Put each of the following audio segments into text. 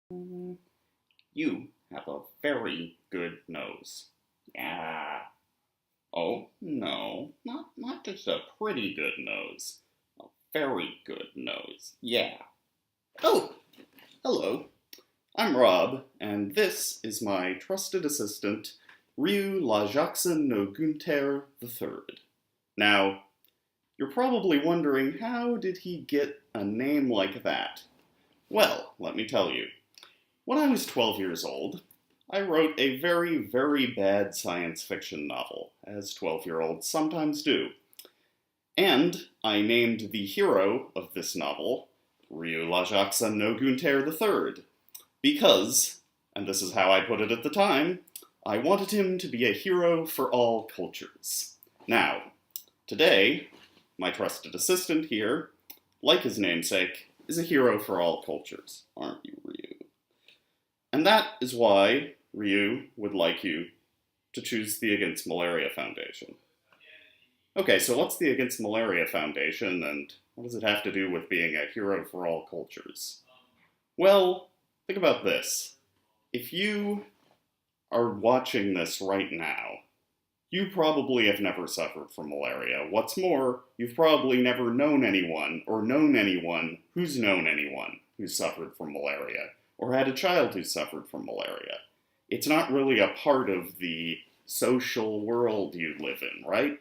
You have a very good nose. Yeah. Oh, no, not just a pretty good nose. A very good nose. Yeah. Oh, hello. I'm Rob, and this is my trusted assistant, Ryu Lajakson no Gunter III. Now, you're probably wondering, how did he get a name like that? Well, let me tell you. When I was 12 years old, I wrote a very, very bad science fiction novel, as 12-year-olds sometimes do. And I named the hero of this novel Ryu Lajakson no Gunter III, because, and this is how I put it at the time, I wanted him to be a hero for all cultures. Now, today, my trusted assistant here, like his namesake, is a hero for all cultures, aren't you, Ryu? And that is why Ryu would like you to choose the Against Malaria Foundation. Okay, so what's the Against Malaria Foundation, and what does it have to do with being a hero for all cultures? Well, think about this. If you are watching this right now, you probably have never suffered from malaria. What's more, you've probably never known anyone, or known anyone who's known anyone who's suffered from malaria, or had a child who suffered from malaria. It's not really a part of the social world you live in, right?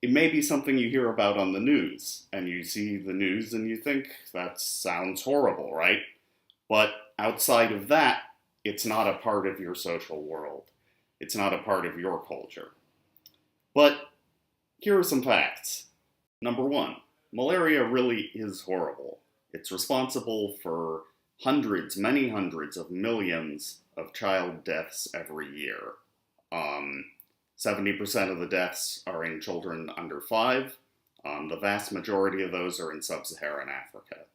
It may be something you hear about on the news, and you see the news and you think, that sounds horrible, right? But outside of that, it's not a part of your social world. It's not a part of your culture. But here are some facts. Number one, malaria really is horrible. It's responsible for hundreds, many hundreds of millions of child deaths every year. 70% of the deaths are in children under 5. The vast majority of those are in sub-Saharan Africa.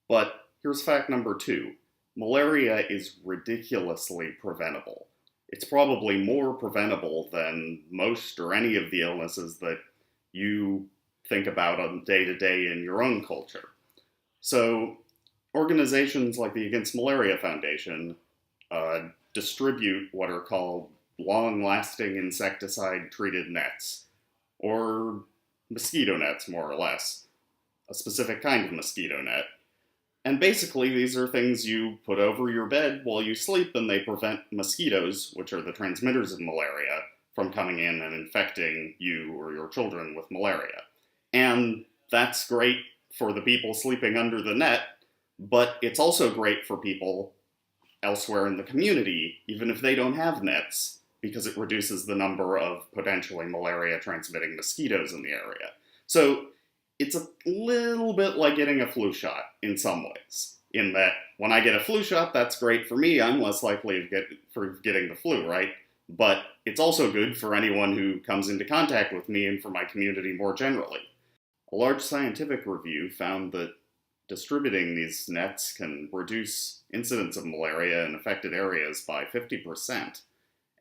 But here's fact number 2. Malaria is ridiculously preventable. It's probably more preventable than most or any of the illnesses that you think about on day-to-day in your own culture. So, organizations like the Against Malaria Foundation distribute what are called long-lasting insecticide-treated nets, or mosquito nets, more or less, a specific kind of mosquito net. And basically, these are things you put over your bed while you sleep, and they prevent mosquitoes, which are the transmitters of malaria, from coming in and infecting you or your children with malaria. And that's great for the people sleeping under the net, but it's also great for people elsewhere in the community, even if they don't have nets, because it reduces the number of potentially malaria-transmitting mosquitoes in the area. So it's a little bit like getting a flu shot in some ways, in that when I get a flu shot, that's great for me. I'm less likely for getting the flu, right? But it's also good for anyone who comes into contact with me and for my community more generally. A large scientific review found that distributing these nets can reduce incidence of malaria in affected areas by 50%.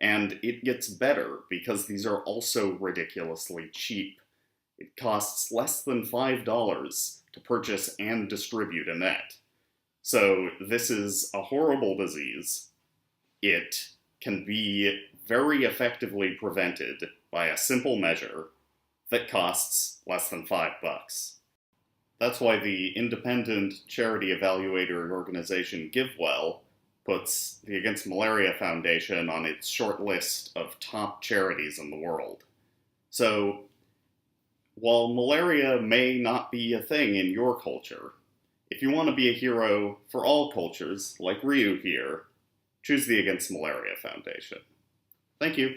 And it gets better because these are also ridiculously cheap. It costs less than $5 to purchase and distribute a net. So this is a horrible disease. It can be very effectively prevented by a simple measure that costs less than $5. That's why the independent charity evaluator organization GiveWell puts the Against Malaria Foundation on its short list of top charities in the world. So, while malaria may not be a thing in your culture, if you want to be a hero for all cultures, like Ryu here, choose the Against Malaria Foundation. Thank you.